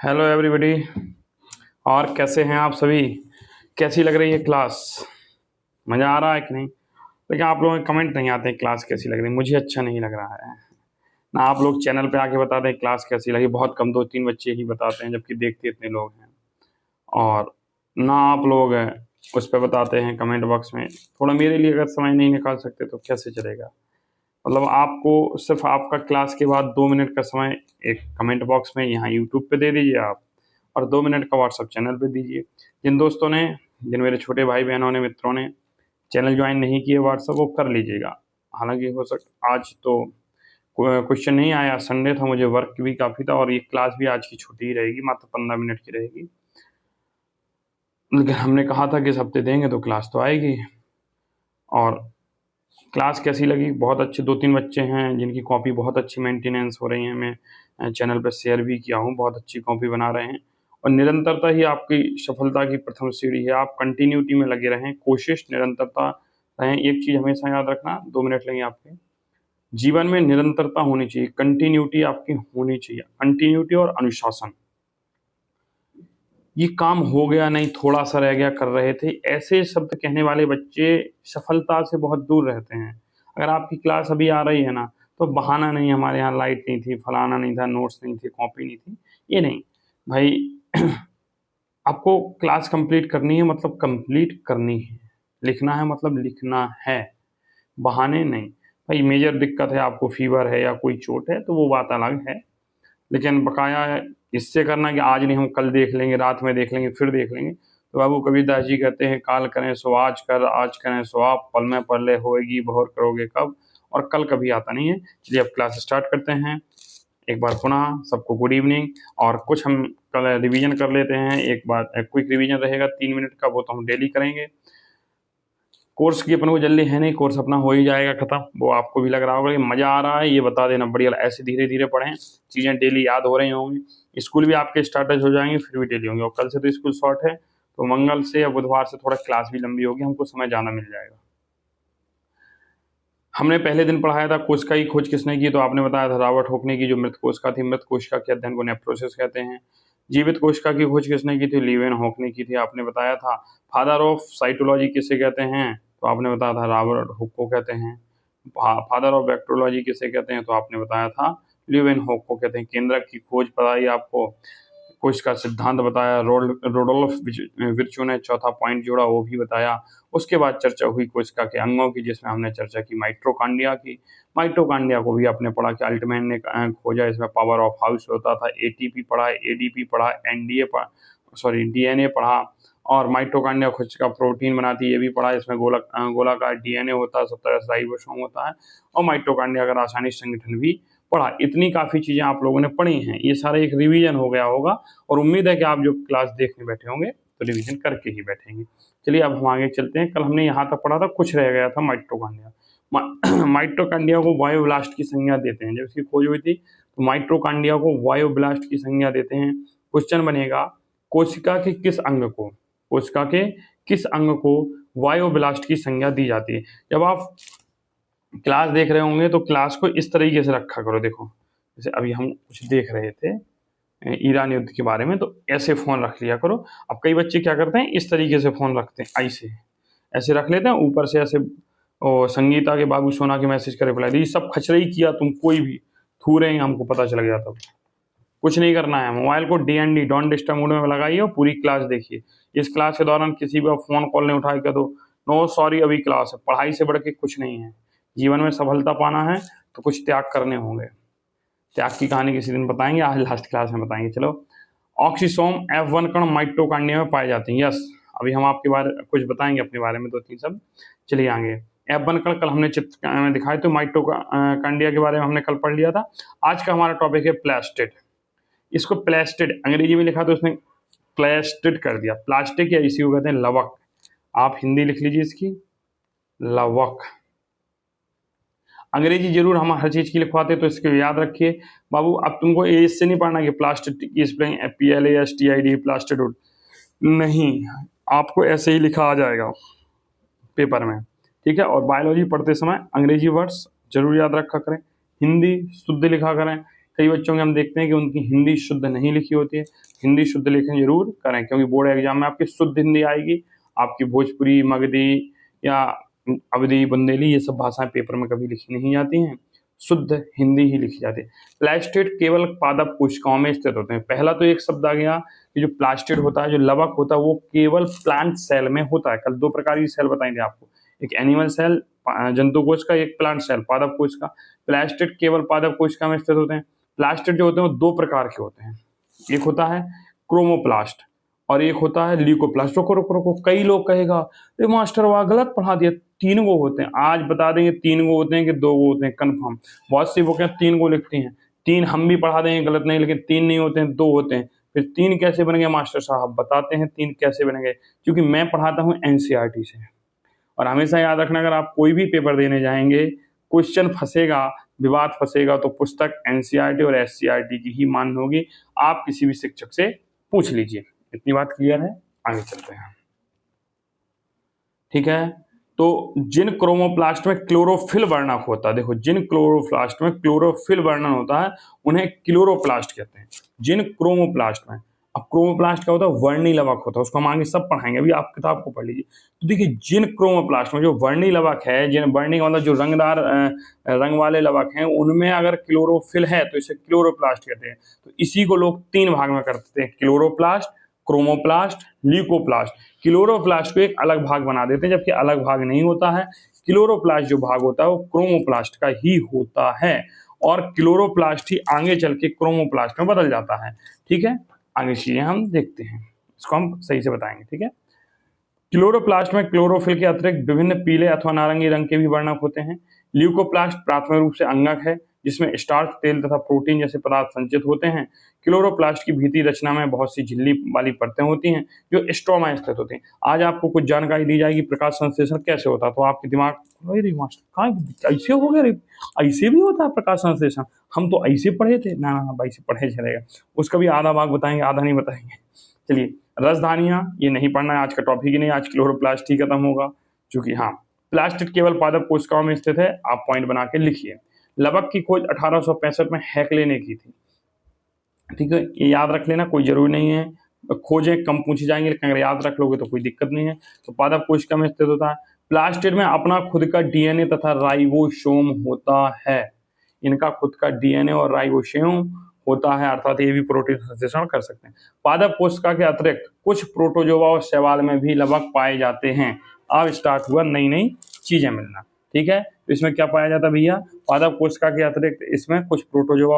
Hello everybody. और कैसे हैं आप सभी? कैसी लग रही है क्लास? मज़ा आ रहा है कि नहीं? लेकिन आप लोगों के कमेंट नहीं आते हैं क्लास कैसी लग रही है। मुझे अच्छा नहीं लग रहा है ना। आप लोग चैनल पे आके बताते हैं क्लास कैसी लगी, बहुत कम 2-3 बच्चे ही बताते हैं, जबकि देखते इतने लोग हैं। और ना आप लोग उस पर बताते हैं कमेंट बॉक्स में। थोड़ा मेरे लिए अगर समय नहीं निकाल सकते तो कैसे चलेगा? मतलब आपको सिर्फ आपका क्लास के बाद 2 मिनट का समय एक कमेंट बॉक्स में यहाँ यूट्यूब पे दे दीजिए आप, और 2 मिनट का व्हाट्सअप चैनल पे दीजिए। जिन दोस्तों ने, जिन मेरे छोटे भाई बहनों ने, मित्रों ने चैनल ज्वाइन नहीं किए व्हाट्सअप, वो कर लीजिएगा। हालांकि हो सक आज तो क्वेश्चन नहीं आया, संडे था, मुझे वर्क भी काफ़ी था, और ये क्लास भी आज की छुट्टी ही रहेगी, मात्र 15 मिनट की रहेगी। लेकिन हमने कहा था कि इस हफ्ते देंगे तो क्लास तो आएगी। और क्लास कैसी लगी? बहुत अच्छे 2-3 बच्चे हैं जिनकी कॉपी बहुत अच्छी मेंटेनेंस हो रही है। मैं चैनल पर शेयर भी किया हूँ, बहुत अच्छी कॉपी बना रहे हैं। और निरंतरता ही आपकी सफलता की प्रथम सीढ़ी है। आप कंटिन्यूटी में लगे रहें, कोशिश, निरंतरता रहें। एक चीज़ हमेशा याद रखना, 2 मिनट लगेंगे आपके। जीवन में निरंतरता होनी चाहिए, कंटिन्यूटी आपकी होनी चाहिए। कंटिन्यूटी और अनुशासन, ये काम हो गया नहीं, थोड़ा सा रह गया, कर रहे थे, ऐसे शब्द कहने वाले बच्चे सफलता से बहुत दूर रहते हैं। अगर आपकी क्लास अभी आ रही है ना, तो बहाना नहीं हमारे यहाँ लाइट नहीं थी, फलाना नहीं था, नोट्स नहीं थे, कॉपी नहीं थी, ये नहीं भाई। आपको क्लास कंप्लीट करनी है मतलब कंप्लीट करनी है, लिखना है मतलब लिखना है, बहाने नहीं। भाई मेजर दिक्कत है, आपको फीवर है या कोई चोट है तो वो बात अलग है, लेकिन बकाया इससे करना कि आज नहीं हम कल देख लेंगे, रात में देख लेंगे, फिर देख लेंगे। तो बाबू कबीरदास जी कहते हैं, काल करें सो आज कर, आज करें सो आप, पल में पले होएगी भोर करोगे कब। और कल कभी आता नहीं है। चलिए अब क्लास स्टार्ट करते हैं। एक बार पुनः सबको गुड इवनिंग। और कुछ हम कल रिवीजन कर लेते हैं। एक बार क्विक रिवीजन रहेगा 3 मिनट का, वो तो हम डेली करेंगे। कोर्स की अपन को जल्दी है नहीं, कोर्स अपना हो ही जाएगा खत्म। वो आपको भी लग रहा होगा कि मज़ा आ रहा है, ये बता देना बढ़िया। ऐसे धीरे धीरे पढ़ें, चीज़ें डेली याद हो रही होंगी। स्कूल भी आपके स्टार्टर्स हो जाएंगे, फिर भी डेली होंगे। और कल से तो स्कूल शॉर्ट है, तो मंगल से या बुधवार से थोड़ा क्लास भी लंबी होगी, हमको समय ज़्यादा मिल जाएगा। हमने पहले दिन पढ़ाया था कोशिका की खोज किसने की, तो आपने बताया था रॉबर्ट हुक ने की, जो मृत कोशिका थी। मृत कोशिका के अध्ययन को नेफ्रोसिस कहते हैं। जीवित कोशिका की खोज किसने की थी? लीवेनहॉक ने की थी, आपने बताया था। फादर ऑफ साइटोलॉजी किसे कहते हैं? तो आपने बताया था रॉबर्ट हुक को कहते हैं। फादर ऑफ बैक्टीरियोलॉजी किसे कहते हैं? तो आपने बताया था लीवेनहॉक को कहते हैं। केंद्रक की खोज बताई आपको। कोशिका सिद्धांत बताया, रोडोल्फ विर्चू ने चौथा पॉइंट जोड़ा, वो भी बताया। उसके बाद चर्चा हुई कोशिका के अंगों की, जिसमें हमने चर्चा की माइटोकॉन्ड्रिया की। माइटोकॉन्ड्रिया को भी आपने पढ़ा कि अल्टमैन ने खोजा, इसमें पावर ऑफ हाउस होता था। एटीपी पढ़ा, एडीपी पढ़ा, एनडीए पढ़ा, सॉरी डीएनए पढ़ा। और माइटोकॉन्ड्रिया कोशिका प्रोटीन बनाती है, ये भी पढ़ा। इसमें गोलाकार डीएनए होता है, 17 राइबोसोम होता है। और माइटोकॉन्ड्रिया का रासायनिक संगठन भी पढ़ा। इतनी काफ़ी चीज़ें आप लोगों ने पढ़ी हैं, ये सारा एक रिवीजन हो गया होगा। और उम्मीद है कि आप जो क्लास देखने बैठे होंगे तो रिवीजन करके ही बैठेंगे। चलिए अब हम आगे चलते हैं। कल हमने यहाँ तक पढ़ा था, कुछ रह गया था माइटोकॉन्ड्रिया। माइटोकॉन्ड्रिया को वायोब्लास्ट की संज्ञा देते हैं। जब इसकी खोज हुई थी तो माइटोकॉन्ड्रिया को वायोब्लास्ट की संज्ञा देते हैं। क्वेश्चन बनेगा, कोशिका के किस अंग को, कोशिका के किस अंग को वायोब्लास्ट की संज्ञा दी जाती है? जब आप क्लास देख रहे होंगे तो क्लास को इस तरीके से रखा करो। देखो, जैसे अभी हम कुछ देख रहे थे ईरान युद्ध के बारे में, तो ऐसे फ़ोन रख लिया करो। अब कई बच्चे क्या करते हैं, इस तरीके से फ़ोन रखते हैं, ऐसे ऐसे रख लेते हैं, ऊपर से ऐसे संगीता के बाबू सोना के मैसेज का रिप्लाई दी, सब खचरई किया तुम, कोई भी थू रहे हैं, हमको पता चल गया। तब कुछ नहीं करना है, मोबाइल को DND डोंट डिस्टर्ब मोड में लगाइए और पूरी क्लास देखिए। इस क्लास के दौरान किसी भी फ़ोन कॉल नहीं उठाए कर दो, नो सॉरी अभी क्लास है। पढ़ाई से बढ़ के कुछ नहीं है। जीवन में सफलता पाना है तो कुछ त्याग करने होंगे। त्याग की कहानी किसी दिन बताएंगे, आज लास्ट क्लास में बताएंगे। चलो, ऑक्सीसोम F1 कण माइटोकॉन्ड्रिया में पाए जाते हैं। यस, अभी हम आपके बारे कुछ बताएंगे अपने बारे में, 2-3 शब्द। चलिए आगे। F1 कण कल हमने चित्र में दिखाए, तो माइटोकॉन्ड्रिया के बारे में हमने कल पढ़ लिया था। आज का हमारा टॉपिक है प्लास्टिड। इसको प्लास्टिड अंग्रेजी में लिखा तो उसने प्लास्टिड कर दिया। प्लास्टिक या इसी को कहते हैं लवक। आप हिंदी लिख लीजिए इसकी, लवक। अंग्रेजी जरूर हम हर चीज़ की लिखवाते, तो इसको याद रखिए बाबू। अब तुमको इससे नहीं पढ़ना कि प्लास्टिक की स्पेलिंग PLASTID प्लास्टिड नहीं, आपको ऐसे ही लिखा आ जाएगा पेपर में, ठीक है। और बायोलॉजी पढ़ते समय अंग्रेजी वर्ड्स जरूर याद रखा करें, हिंदी शुद्ध लिखा करें। कई बच्चों के हम देखते हैं कि उनकी हिंदी शुद्ध नहीं लिखी होती है। हिंदी शुद्ध लेखन जरूर करें, क्योंकि बोर्ड एग्जाम में आपकी शुद्ध हिंदी आएगी। आपकी भोजपुरी, मगधी या अवधी, बुंदेली, ये सब भाषाएं पेपर में कभी लिखी नहीं जाती हैं, शुद्ध हिंदी ही लिखी जाती है। प्लास्टिड केवल पादप कोशिकाओं में स्थित होते हैं। पहला तो एक शब्द आ गया कि जो प्लास्टिड होता है, जो लवक होता है, वो केवल प्लांट सेल में होता है। कल 2 प्रकार की सेल बताएंगे आपको, एक एनिमल सेल जंतु कोश का, एक प्लांट सेल पादप कोश का। प्लास्टिड केवल पादप कोशिका में स्थित होते हैं। प्लास्टिड जो होते हैं वो 2 प्रकार के होते हैं, एक होता है क्रोमोप्लास्ट और एक होता है ल्यूकोप्लास्ट। रुको रुको रुको, कई लोग कहेगा अरे मास्टर वह गलत पढ़ा दिया, 3 गो होते हैं। आज बता देंगे 3 गो होते हैं कि 2 गो होते हैं, कंफर्म। बहुत सी बुकें 3 गो लिखती हैं, 3 हम भी पढ़ा देंगे, गलत नहीं, लेकिन 3 नहीं होते हैं, 2 होते हैं। फिर 3 कैसे बन गए मास्टर साहब, बताते हैं 3 कैसे बन गए। क्योंकि मैं पढ़ाता हूँ एनसीईआरटी से, और हमेशा याद रखना, अगर आप कोई भी पेपर देने जाएंगे, क्वेश्चन फंसेगा, विवाद फंसेगा, तो पुस्तक एनसीईआरटी और एससीईआरटी की ही मान्य होगी। आप किसी भी शिक्षक से पूछ लीजिए। इतनी बात क्लियर है, आगे चलते हैं। ठीक है, तो जिन क्रोमोप्लास्ट में क्लोरोफिल वर्णक होता है, देखो जिन क्लोरोप्लास्ट में क्लोरोफिल वर्णन होता है उन्हें क्लोरोप्लास्ट कहते हैं। जिन क्रोमोप्लास्ट में, अब क्रोमोप्लास्ट क्या होता है, वर्णी लवक होता है, उसको हम आगे सब पढ़ाएंगे, अभी आप किताब को पढ़ लीजिए। तो देखिए जिन क्रोमोप्लास्ट में जो वर्णी लवक है, जिन वर्णी का मतलब जो रंगदार रंग वाले लवक हैं, उनमें अगर क्लोरोफिल है तो इसे क्लोरोप्लास्ट कहते हैं। तो इसी को लोग 3 भाग में करते हैं, क्लोरोप्लास्ट, क्रोमोप्लास्ट, ल्यूकोप्लास्ट। क्लोरोप्लास्ट को एक अलग भाग बना देते हैं, जबकि अलग भाग नहीं होता है। क्लोरोप्लास्ट जो भाग होता है वो क्रोमोप्लास्ट का ही होता है, और क्लोरोप्लास्ट ही आगे चल के क्रोमोप्लास्ट में बदल जाता है। ठीक है, आगे चीजें हम देखते हैं, इसको हम सही से बताएंगे। ठीक है, क्लोरोप्लास्ट में क्लोरोफिल के अतिरिक्त विभिन्न पीले अथवा नारंगी रंग के भी वर्णक होते हैं। ल्यूकोप्लास्ट प्राथमिक रूप से अंगक है, जिसमें स्टार्च, तेल तथा प्रोटीन जैसे पदार्थ संचित होते हैं। क्लोरोप्लास्ट की भीतरी रचना में बहुत सी झिल्ली वाली परतें होती हैं जो स्ट्रोमा में स्थित होती हैं। आज आपको कुछ जानकारी दी जाएगी प्रकाश संश्लेषण कैसे होता है, तो आपके दिमाग अरे मास्टर कहाँ ऐसे हो गया, ऐसे भी होता है प्रकाश संश्लेषण, हम तो ऐसे पढ़े थे। ना ना भाई, से पढ़े चलेगा, उसका भी आधा भाग बताएंगे, आधा नहीं बताएंगे। चलिए, रसधानियां ये नहीं पढ़ना है, आज का टॉपिक ही नहीं, आज क्लोरोप्लास्ट ही खत्म होगा। चूंकि हाँ, प्लास्टिड केवल पादप कोशिकाओं में स्थित है, आप पॉइंट बना के लिखिए। लवक की खोज 1865 में हैकले ने की थी। ठीक है, ये याद रख लेना, कोई जरूरी नहीं है, खोजें कम पूछी जाएंगी, लेकिन अगर याद रख लोगे तो कोई दिक्कत नहीं है। तो पादप कोशिका में स्थित होता है। प्लास्टिड में अपना खुद का डीएनए तथा राइबोसोम होता है। इनका खुद का डीएनए और राइबोसोम होता है, अर्थात ये भी प्रोटीन संश्लेषण कर सकते हैं। पादप कोशिका के अतिरिक्त कुछ प्रोटोजोआ और शैवाल में भी लवक पाए जाते हैं। अब स्टार्ट हुआ नई नई चीजें मिलना। ठीक है, तो इसमें क्या पाया जाता है भैया, पादप कोशिका के अतिरिक्त इसमें कुछ प्रोटोजोआ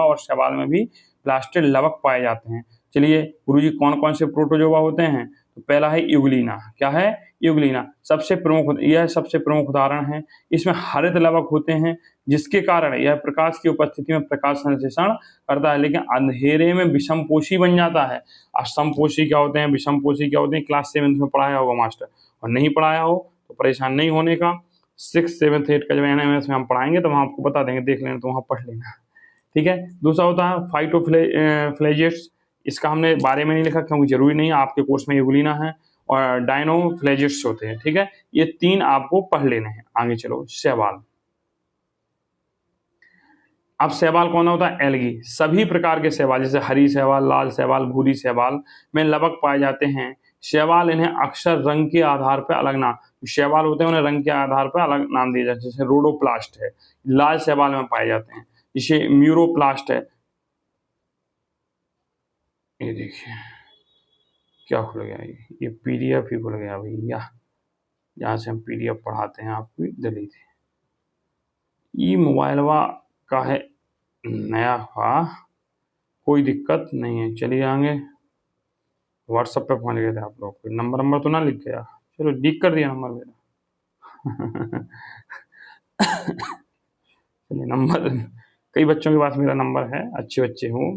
और शैवाल में भी प्लास्टिड लवक पाए जाते हैं। चलिए गुरुजी, कौन कौन से प्रोटोजोआ होते हैं, तो पहला है यूग्लिना। क्या है, यूग्लिना सबसे प्रमुख, यह सबसे प्रमुख उदाहरण है। इसमें हरित लवक होते हैं, जिसके कारण यह प्रकाश की उपस्थिति में प्रकाश संश्लेषण करता है, लेकिन अंधेरे में विषमपोषी बन जाता है। अब समपोषी क्या होते हैं, विषमपोषी क्या होते हैं, क्लास 7 में पढ़ाया होगा मास्टर, और नहीं पढ़ाया हो तो परेशान नहीं होने का। 6, 7, 8 का जब एनएमएस में हम पढ़ाएंगे तो वहाँ आपको बता देंगे, देख लेना तो वहाँ पढ़ लेना। ठीक है, दूसरा होता है फाइटोफ्लैजेट्स। इसका हमने बारे में नहीं लिखा क्योंकि जरूरी नहीं है, आपके कोर्स में यूग्लिना है और डायनोफ्लैजेट्स होते हैं। ठीक है, ये 3 आपको पढ़ लेने हैं। आगे चलो, शैवाल। अब शैवाल कौन होता है, एल्गी। सभी प्रकार के शैवाल, जैसे हरी शैवाल, लाल शैवाल, भूरी शैवाल में लवक पाए जाते हैं। शैवाल इन्हें अक्सर रंग के आधार पर अलग नाम, शैवाल होते हैं उन्हें रंग के आधार पर अलग नाम दिया जाता है। जैसे रोडोप्लास्ट है, लाल शैवाल में पाए जाते हैं। जैसे म्यूरोप्लास्ट है, ये देखिए क्या खुल गया, ये पीडीएफ ही खुल गया भैया, जहाँ से हम पीडीएफ पढ़ाते हैं आपकी दलील। ये मोबाइलवा का है नया, हाँ कोई दिक्कत नहीं है। चलिए आगे, व्हाट्सएप पे पहुँच गए थे आप लोग, कोई नंबर तो ना लिख गया, चलो लिख कर दिया नंबर मेरा। चलिए, नंबर कई बच्चों के पास मेरा नंबर है, अच्छे बच्चे हूँ,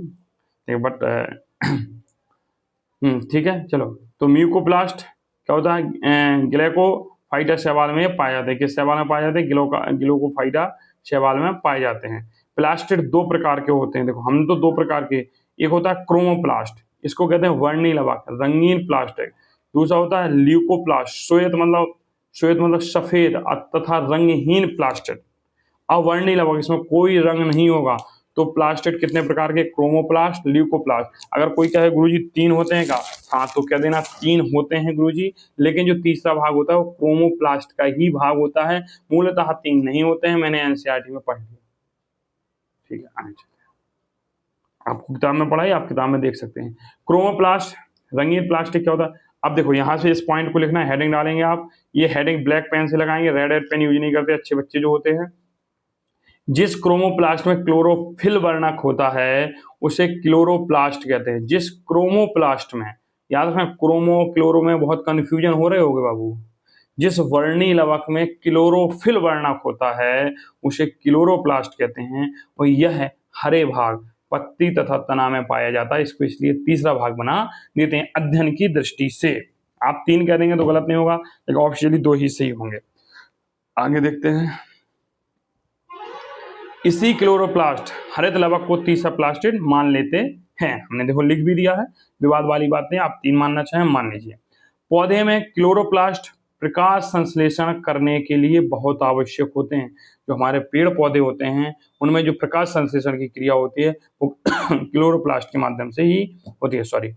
बट ठीक है। चलो, तो म्यूकोप्लास्ट क्या होता है, ग्लाइकोफाइटा शैवाल में पाए जाते हैं। किस शैवाल में पाए जाते हैं, ग्लाइकोफाइटा शैवाल में पाए जाते हैं। प्लास्टिड 2 प्रकार के होते हैं, देखो हम तो 2 प्रकार के, एक होता है क्रोमोप्लास्ट, इसको कहते हैं वर्णी लवक, रंगीन प्लास्टिक। दूसरा होता है ल्यूकोप्लास्ट, श्वेत मतलब सफेद तथा रंगहीन प्लास्टिड। अवर्णी लवक, इसमें कोई रंग नहीं होगा। तो प्लास्टिड कितने प्रकार के? Chromoplast, leucoplast. अगर कोई कहे गुरुजी 3 होते हैं का? हाँ, तो कह देना 3 होते हैं गुरुजी, लेकिन जो तीसरा भाग होता है वो क्रोमोप्लास्ट का ही भाग होता है। मूलतः 3 नहीं होते हैं, मैंने एनसीईआरटी में पढ़ लिया। ठीक है, आगे चलते हैं। आपको किताब में पढ़ा है, आप किताब में देख सकते हैं। क्रोमोप्लास्ट रंगीन प्लास्टिक क्या होता है? अब देखो यहाँ से इस पॉइंट को लिखना है, हेडिंग डालेंगे आप। ये हेडिंग ब्लैक पेन से लगाएंगे, रेड पेन यूज नहीं करते अच्छे बच्चे जो होते हैं। जिस क्रोमोप्लास्ट में क्लोरोफिल वर्णक होता है उसे क्लोरोप्लास्ट कहते हैं। जिस क्रोमोप्लास्ट में, याद रखना क्रोमो क्लोरो में बहुत कंफ्यूजन हो रहे होगे बाबू। जिस वर्णी लवक में क्लोरोफिल वर्णक होता है उसे क्लोरोप्लास्ट कहते हैं, और यह हरे भाग, पत्ती तथा तना में पाया जाता है। इसको इसलिए तीसरा भाग बना देते हैं अध्ययन की दृष्टि से। आप 3 कह देंगे तो गलत नहीं होगा, लेकिन ऑफिशियली 2 ही सही होंगे। आगे देखते हैं। इसी क्लोरोप्लास्ट हरित लवक को तीसरा प्लास्टिड मान लेते हैं। हमने देखो लिख भी दिया है, विवाद वाली बात नहीं, आप 3 मानना चाहें मान लीजिए। पौधे में क्लोरोप्लास्ट प्रकाश संश्लेषण करने के लिए बहुत आवश्यक होते हैं। जो हमारे पेड़ पौधे होते हैं उनमें जो प्रकाश संश्लेषण की क्रिया होती है वो क्लोरोप्लास्ट के माध्यम से ही होती है। सॉरी,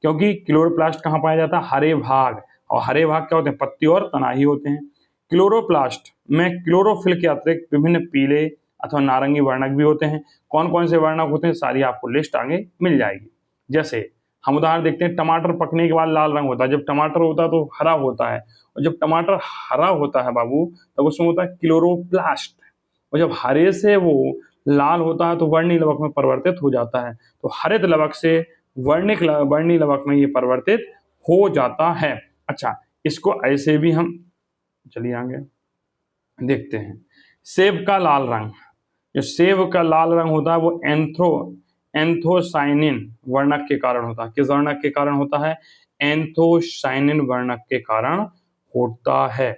क्योंकि क्लोरोप्लास्ट कहाँ पाया जाता है? हरे भाग, और हरे भाग क्या होते हैं? पत्ती और तना ही होते हैं। क्लोरोप्लास्ट में क्लोरोफिल के अतिरिक्त विभिन्न पीले अथवा नारंगी वर्णक भी होते हैं। कौन कौन से वर्णक होते हैं सारी आपको लिस्ट आगे मिल जाएगी। जैसे हम उदाहरण देखते हैं, टमाटर पकने के बाद लाल रंग होता है। जब टमाटर होता है तो हरा होता है, और जब टमाटर हरा होता है बाबू तब उसमें होता है क्लोरोप्लास्ट, और जब हरे से वो लाल होता है तो वर्णी लवक में परिवर्तित हो जाता है। तो हरित लवक से वर्णी लवक में ये परिवर्तित हो जाता है। अच्छा, इसको ऐसे भी हम, चलिए आगे देखते हैं। सेब का लाल रंग, जो सेब का लाल रंग होता है वो एंथोसाइनिन वर्णक के कारण होता है। किस वर्णक के कारण होता है? एंथोसाइनिन वर्णक के कारण होता है।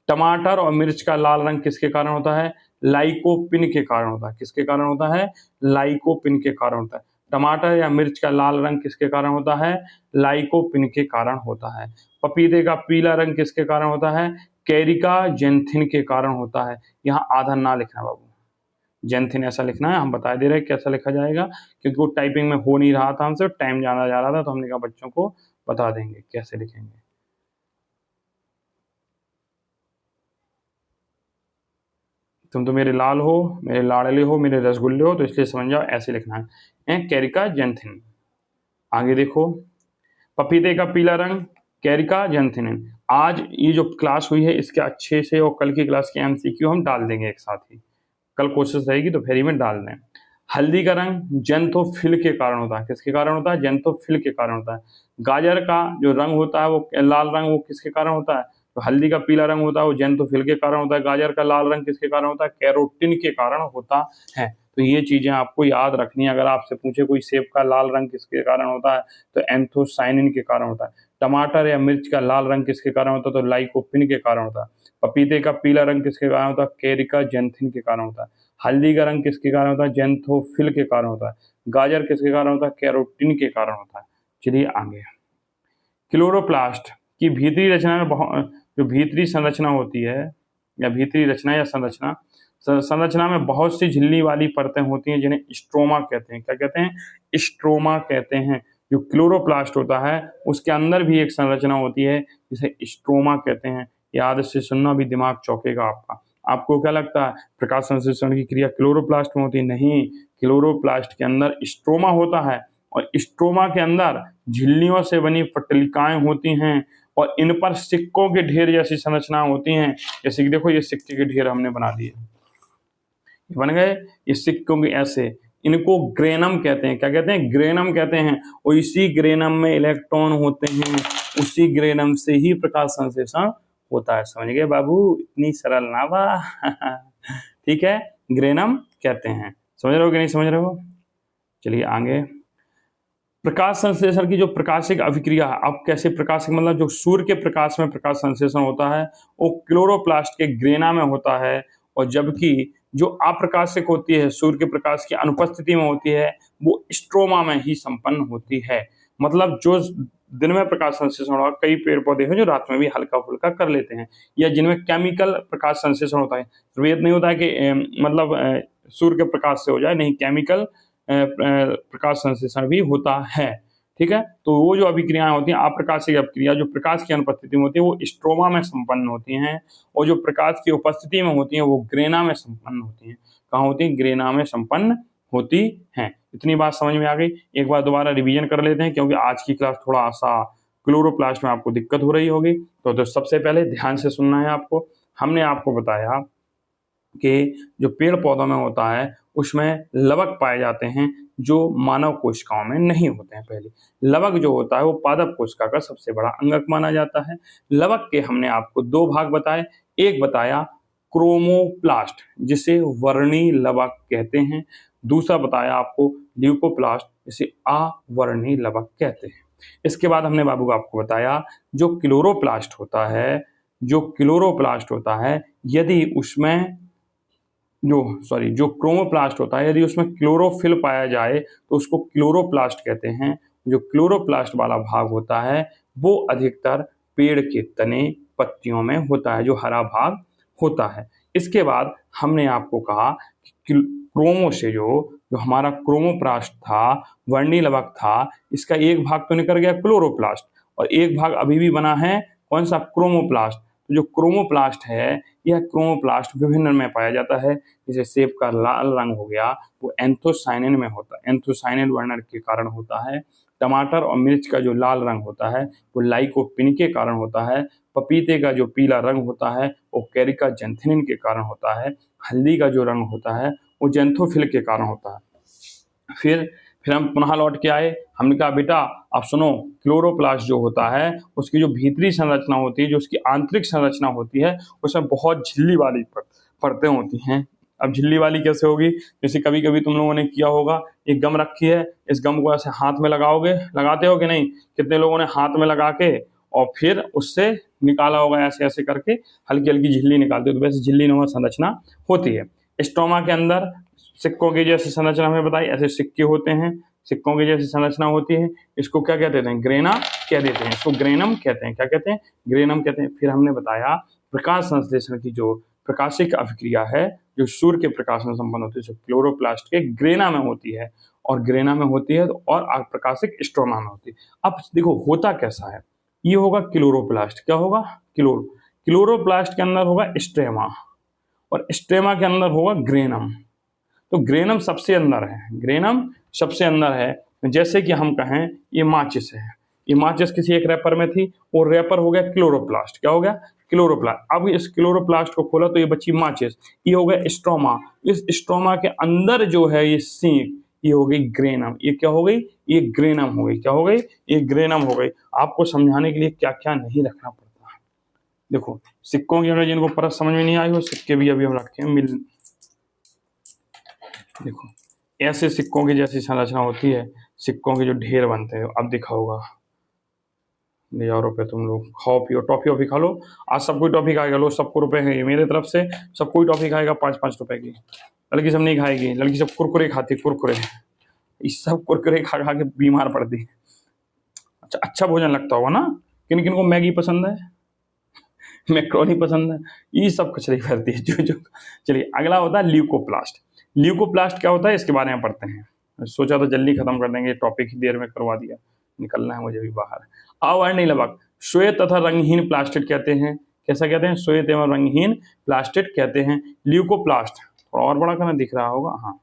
टमाटर और मिर्च का लाल रंग किसके कारण होता है? लाइकोपिन के कारण होता है। किसके कारण होता है? लाइकोपिन के कारण होता है। टमाटर या मिर्च का लाल रंग किसके कारण होता है? लाइकोपिन के कारण होता है। पपीते का पीला रंग किसके कारण होता है? कैरिका जेंथिन के कारण होता है। यहाँ आधा ना लिखना बाबू, जेंथिन ऐसा लिखना है। हम बता दे रहे हैं कैसा लिखा जाएगा, क्योंकि वो टाइपिंग में हो नहीं रहा था हमसे, टाइम जाना जा रहा था, तो हमने कहा बच्चों को बता देंगे कैसे लिखेंगे। तुम तो मेरे लाल हो, मेरे लाडले हो, मेरे रसगुल्ले हो, तो इसलिए समझ जाओ ऐसे लिखना है, कैरिका जेंथिन। आगे देखो, पपीते का पीला रंग कैरिका जेंथिन। आज ये जो क्लास हुई है इसके अच्छे से और कल की क्लास के एमसीक्यू हम डाल देंगे एक साथ ही, कल कोशिश रहेगी तो फेरी में डाल दें। हल्दी का रंग जेंथोफिल के कारण होता है। किसके कारण होता है? जेंथोफिल के कारण होता है। गाजर का जो रंग होता है वो लाल रंग, वो किसके कारण होता है? तो हल्दी का पीला रंग होता है वो जेंथोफिल के कारण होता है। गाजर का लाल रंग किसके कारण होता है? कैरोटीन के कारण होता है। तो ये चीजें आपको याद रखनी है। अगर आपसे पूछे कोई सेब का लाल रंग किसके कारण होता है तो एंथोसाइनिन के कारण होता है। टमाटर या मिर्च का लाल रंग किसके कारण होता है? तो लाइकोपिन के कारण होता है। पपीते का पीला रंग किसके कारण होता है? कैरिका जेंथिन के कारण होता है। हल्दी का रंग किसके कारण होता है? जेंथोफिल के कारण होता है। गाजर किसके कारण होता है? कैरोटीन के कारण होता है। चलिए आगे, क्लोरोप्लास्ट की भीतरी रचना में जो भीतरी संरचना होती है, या भीतरी रचना या संरचना में बहुत सी झिल्ली वाली परतें होती हैं जिन्हें स्ट्रोमा कहते हैं। क्या कहते हैं? स्ट्रोमा कहते हैं। जो क्लोरोप्लास्ट होता है उसके अंदर भी एक संरचना होती है जिसे स्ट्रोमा कहते हैं। याद से सुनना, भी दिमाग चौंकेगा आपका। आपको क्या लगता है प्रकाश संश्लेषण की क्रिया क्लोरोप्लास्ट में होती? नहीं, क्लोरोप्लास्ट के अंदर स्ट्रोमा होता है, और स्ट्रोमा के अंदर झिल्लियों से बनी पट्टिकाएं होती हैं, और इन पर सिक्कों के ढेर जैसी संरचना होती हैं। जैसे कि देखो ये सिक्के के ढेर हमने बना दिए, बन गए ये सिक्कों के ऐसे। इनको ग्रेनम कहते हैं। क्या कहते हैं? ग्रेनम कहते हैं। और इसी ग्रेनम में इलेक्ट्रॉन होते हैं, उसी ग्रेनम से ही प्रकाश संश्लेषण होता है। समझ गए बाबू? इतनी सरल ना बा ठीक है, ग्रेनम कहते हैं। समझ रहे हो कि नहीं समझ रहे हो? चलिए आगे, प्रकाश संश्लेषण की जो प्रकाशिक अभिक्रिया है, अब कैसे प्रकाशिक मतलब जो सूर्य के प्रकाश में प्रकाश संश्लेषण होता है वो क्लोरोप्लास्ट के ग्रेना में होता है, और जबकि जो अप्रकाशिक होती है सूर्य के प्रकाश की अनुपस्थिति में होती है वो स्ट्रोमा में ही संपन्न होती है। मतलब जो दिन में प्रकाश संश्लेषण होगा, कई पेड़ पौधे हैं जो रात में भी हल्का फुल्का कर लेते हैं, या जिनमें केमिकल प्रकाश संश्लेषण होता है। जरूरत नहीं होता है कि मतलब सूर्य के प्रकाश से हो जाए, नहीं, केमिकल प्रकाश संश्लेषण भी होता है। ठीक है, तो वो जो अभिक्रियाएं होती हैं, अप्रकाशिक अभिक्रिया जो प्रकाश की अनुपस्थिति में होती है वो स्ट्रोमा में संपन्न होती हैं, और जो प्रकाश की उपस्थिति में होती हैं वो ग्रेना में संपन्न होती हैं। कहाँ होती हैं? ग्रेना में संपन्न होती हैं। इतनी बात समझ में आ गई। एक बार दोबारा रिवीजन कर लेते हैं, क्योंकि आज की क्लास थोड़ा सा क्लोरोप्लास्ट में आपको दिक्कत हो रही होगी। तो सबसे पहले ध्यान से सुनना है आपको। हमने आपको बताया कि जो पेड़ पौधों में होता है उसमें लवक पाए जाते हैं जो मानव कोशिकाओं में नहीं होते हैं। पहले लवक जो होता है वो पादप कोशिका का सबसे बड़ा अंगक माना जाता है। लवक के हमने आपको दो भाग बताए, एक बताया क्रोमोप्लास्ट जिसे वर्णी लवक कहते हैं, दूसरा बताया आपको ल्यूकोप्लास्ट जिसे अवर्णी लवक कहते हैं। इसके बाद हमने बाबू आपको बताया जो क्लोरोप्लास्ट होता है यदि उसमें जो क्रोमोप्लास्ट होता है, यदि उसमें क्लोरोफिल पाया जाए तो उसको क्लोरोप्लास्ट कहते हैं। जो क्लोरोप्लास्ट वाला भाग होता है वो अधिकतर पेड़ के तने पत्तियों में होता है, जो हरा भाग होता है। इसके बाद हमने आपको कहा कि क्रोमो से जो हमारा क्रोमोप्लास्ट था, वर्णी लवक था, इसका एक भाग तो निकल गया क्लोरोप्लास्ट, और एक भाग अभी भी बना है कौन सा? क्रोमोप्लास्ट। तो जो क्रोमोप्लास्ट है यह क्रोमोप्लास्ट विभिन्न में पाया जाता है। जैसे सेब का लाल रंग हो गया वो एंथोसायनिन में होता है, एंथोसायनिन वर्ण के कारण होता है। टमाटर और मिर्च का जो लाल रंग होता है वो लाइकोपिन के कारण होता है। पपीते का जो पीला रंग होता है वो कैरिका जेंथिनिन के कारण होता है। हल्दी का जो रंग होता है वो जेंथोफिल के कारण होता है। फिर हम पुनः लौट के आए, हमने कहा बेटा अब सुनो, क्लोरोप्लास्ट जो होता है उसकी जो भीतरी संरचना होती है, जो उसकी आंतरिक संरचना होती है, उसमें बहुत झिल्ली वाली परतें होती हैं। अब झिल्ली वाली कैसे होगी? जैसे कभी कभी तुम लोगों ने किया होगा, एक गम रखी है, इस गम को ऐसे हाथ में लगाते हो कि नहीं? कितने लोगों ने हाथ में लगा के और फिर उससे निकाला होगा, ऐसे ऐसे करके हल्की हल्की झिल्ली निकालते हो, तो वैसे झिल्ली नुमा संरचना होती है। स्टोमा के अंदर सिक्कों की जैसी संरचना हमें बताई, ऐसे सिक्के होते हैं, सिक्कों की जैसी संरचना होती है। इसको क्या कहते हैं? ग्रेना कह देते हैं, इसको ग्रेनम कहते हैं। क्या कहते हैं? ग्रेनम कहते हैं। फिर हमने बताया प्रकाश संश्लेषण की जो प्रकाशिक अभिक्रिया है जो सूर्य के प्रकाश में संपन्न होती है, जो क्लोरोप्लास्ट के ग्रेना में होती है, और ग्रेना में होती है और प्रकाशिक स्ट्रोमा में होती है। अब देखो होता कैसा है, ये होगा क्लोरोप्लास्ट। क्या होगा? क्लोरोप्लास्ट के अंदर होगा स्ट्रेमा, और स्ट्रेमा के अंदर होगा ग्रेनम। तो ग्रेनम सबसे अंदर है। जैसे कि हम कहें ये माचिस है, ये माचिस किसी एक रैपर में थी, और रैपर हो गया क्लोरोप्लास्ट। क्या हो गया? क्लोरोप्लास्ट। अब इस क्लोरोप्लास्ट को खोला तो ये बची माचिस, ये हो गया स्ट्रोमा। इस स्ट्रोमा के अंदर जो है ये सींक, ये हो गई ग्रेनम। ये क्या हो गई? ये ग्रेनम हो गई। क्या हो गई? ये ग्रेनम हो गई। आपको समझाने के लिए क्या क्या नहीं रखना पड़ता है। देखो सिक्कों की अगर जिनको परत समझ में नहीं आई हो, सिक्के भी अभी हम रखे हैं देखो ऐसे सिक्कों की जैसी संरचना होती है, सिक्कों के जो ढेर बनते हैं। अब दिखा होगा, ले जाओ रुपए, तुम लोग खाओ पियो, टॉफी वॉफी खा लो। आज सब कोई टॉफी खाएगा, लो सबको रुपए हैं मेरे तरफ से, सब कोई टॉफी खाएगा 5-5 रुपए की। लड़की सब नहीं खाएगी, लड़की सब कुरकुरे खाती, कुरकुरे। इस सब कुरकुरे खा खा के बीमार पड़ती है। अच्छा भोजन लगता होगा ना? किन किन को मैगी पसंद है, मैक्रोनी पसंद है, ये सब कचरी करती है जो। चलिए अगला होता है ल्यूकोप्लास्ट। ल्यूकोप्लास्ट क्या होता है इसके बारे में पढ़ते हैं। सोचा तो जल्दी खत्म कर देंगे, टॉपिक ही देर में करवा दिया, निकलना है मुझे भी बाहर। अवर्णी लवक श्वेत तथा रंगहीन प्लास्टिड कहते हैं। कैसा कहते हैं? श्वेत एवं रंगहीन प्लास्टिड कहते हैं। ल्यूकोप्लास्ट थोड़ा और बड़ा करना दिख रहा होगा, हाँ।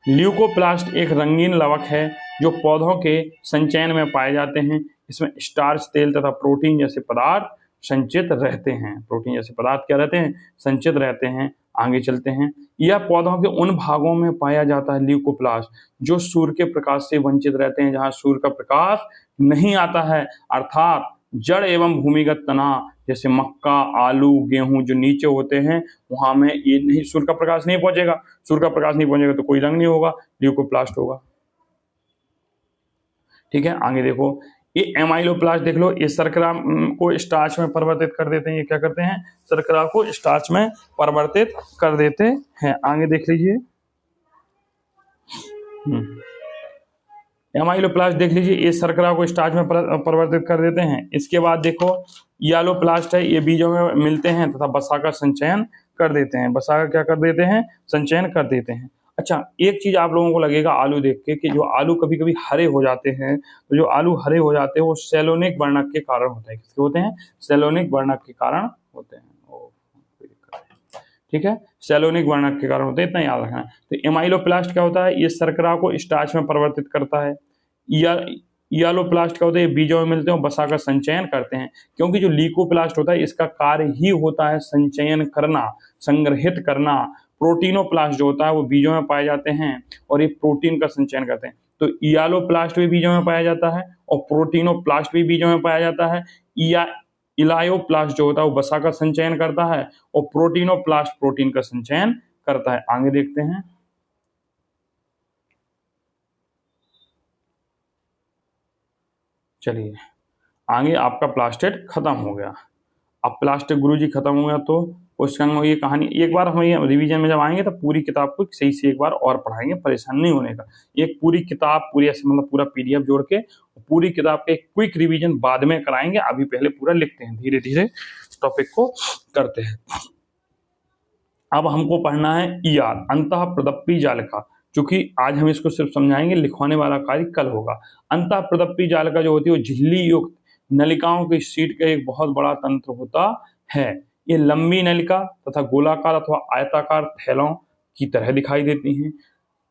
ल्यूकोप्लास्ट एक रंगीन लवक है जो पौधों के संचयन में पाए जाते हैं। इसमें स्टार्च, तेल तथा प्रोटीन जैसे पदार्थ संचित रहते हैं। प्रोटीन जैसे पदार्थ क्या रहते हैं? संचित रहते हैं। आगे चलते हैं। यह पौधों के उन भागों में पाया जाता है ल्यूकोप्लास्ट जो सूर्य के प्रकाश से वंचित रहते हैं, जहां सूर्य का प्रकाश नहीं आता है, अर्थात जड़ एवं भूमिगत तना जैसे मक्का, आलू, गेहूं जो नीचे होते हैं वहां में ये नहीं, सूर्य का प्रकाश नहीं पहुंचेगा। सूर्य का प्रकाश नहीं पहुंचेगा तो कोई रंग नहीं होगा, ल्यूकोप्लास्ट होगा। ठीक है, आगे देखो ये एमाइलोप्लास्ट देख लो, ये शर्करा को स्टार्च में परिवर्तित कर देते हैं। ये क्या करते हैं? शर्करा को स्टार्च में परिवर्तित कर देते हैं। आगे देख लीजिए, एमाइलोप्लास्ट देख लीजिए, इस शर्करा को स्टार्च में परिवर्तित कर देते हैं। इसके बाद देखो यालोप्लास्ट है, ये बीजों में मिलते हैं तथा वसा का संचयन कर देते हैं। वसा का क्या कर देते हैं? संचयन कर देते हैं। अच्छा, एक चीज आप लोगों को लगेगा आलू देख के कि जो आलू कभी कभी हरे हो जाते हैं, तो जो आलू हरे हो जाते हैं वो सेलोनिक वर्णक के कारण होता है। किसके होते हैं? सेलोनिक वर्णक के कारण होते हैं। ठीक है, सेलोनिक वर्णक के कारण होते हैं, इतना याद रखना है। तो एमाइलोप्लास्ट क्या होता है? ये शर्करा को स्टार्च में परिवर्तित करता है। या यालोप्लास्ट क्या होता है? ये बीजों में मिलते हैं, वसा का संचयन करते हैं। क्योंकि जो लीकोप्लास्ट होता है इसका कार्य ही होता है संचयन करना, संग्रहित करना। प्रोटीनोप्लास्ट जो होता है वो बीजों में पाए जाते हैं और ये प्रोटीन का संचयन करते हैं। तो यालोप्लास्ट भी बीजों में पाया जाता है और प्रोटीनोप्लास्ट भी बीजों में पाया जाता है। या इलायोप्लास्ट जो होता है वो वसा का संचयन करता है और प्रोटीनोप्लास्ट प्रोटीन का संचयन करता है। आगे देखते हैं। चलिए आगे, आपका प्लास्टेड खत्म हो गया। अब प्लास्टिक गुरुजी खत्म हो गया तो क्वेश्चन में ये कहानी एक बार हम ये रिवीजन में जब आएंगे तो पूरी किताब को सही से एक बार और पढ़ाएंगे, परेशान नहीं होने का। एक पूरी किताब पूरी ऐसे मतलब पूरा पीडीएफ जोड़ के पूरी किताब के एक क्विक रिवीजन बाद में कराएंगे। अभी पहले पूरा लिखते हैं, धीरे धीरे टॉपिक को करते हैं। अब हमको पढ़ना है याद अंतः प्रदप्पी जालिका। चूंकि आज हम इसको सिर्फ समझाएंगे, लिखवाने वाला कार्य कल होगा। अंतः प्रदप्पी जालिका जो होती है वो झिल्ली युक्त नलिकाओं की शीट का एक बहुत बड़ा तंत्र होता है। ये लंबी नलिका तथा गोलाकार अथवा आयताकार थैलों की तरह दिखाई देती हैं।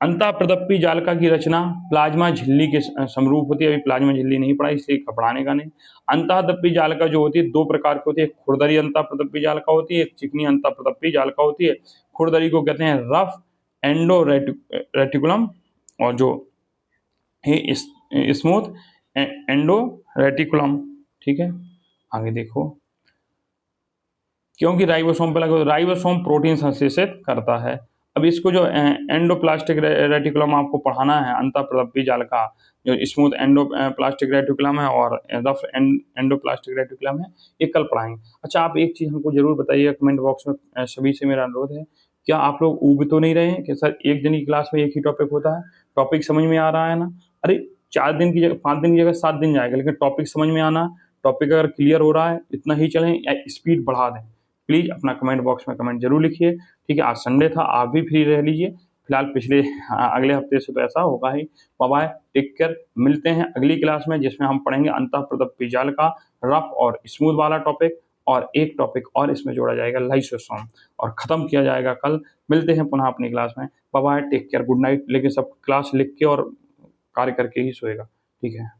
अंतः प्रदप्पी जालिका की रचना प्लाज्मा झिल्ली के समरूप होती है। अभी प्लाज्मा झिल्ली नहीं पढ़ा इसलिए पढ़ाने का नहीं। अंतः प्रदप्पी जालिका जो होती है दो प्रकार की होती है, खुरदरी अंतः प्रदप्पी जालिका होती है, एक चिकनी अंतः प्रदप्पी जालिका होती है। खुरदरी को कहते हैं रफ एंडो रेटिकुलम और जो है स्मूथ एंडो रेटिकुलम। ठीक है, आगे देखो। क्योंकि राइबोसोम पे लगे, राइबोसोम प्रोटीन संश्लेषित करता है। अब इसको जो एंडोप्लास्टिक रेटिकुलम आपको पढ़ाना है, अंतः प्रदप्पी जालिका जो स्मूथ एंडोप्लास्टिक रेटिकुलम है और रफ एंडोप्लास्टिक रेटिकुलम है, ये कल पढ़ाएंगे। अच्छा, आप एक चीज़ हमको जरूर बताइए कमेंट बॉक्स में, सभी से मेरा अनुरोध है, क्या आप लोग ऊब तो नहीं रहे हैं कि सर एक दिन की क्लास में एक ही टॉपिक होता है? टॉपिक समझ में आ रहा है ना? अरे 4 दिन की जगह 5 दिन की जगह 7 दिन जाएगा, लेकिन टॉपिक समझ में आना, टॉपिक अगर क्लियर हो रहा है इतना ही चलें या स्पीड बढ़ा दें? प्लीज़ अपना कमेंट बॉक्स में कमेंट जरूर लिखिए। ठीक है, आज संडे था, आप भी फ्री रह लीजिए फिलहाल। अगले हफ्ते से तो ऐसा होगा ही। Bye bye, take care. मिलते हैं अगली क्लास में जिसमें हम पढ़ेंगे अंतः प्रदप्पी जालिका, रफ और स्मूथ वाला टॉपिक, और एक टॉपिक और इसमें जोड़ा जाएगा लाइसोसोम, और खत्म किया जाएगा कल। मिलते हैं पुनः अपनी क्लास में। Bye bye, take care, good night. लेकिन सब क्लास लिख के और कार्य करके ही सोएगा। ठीक है।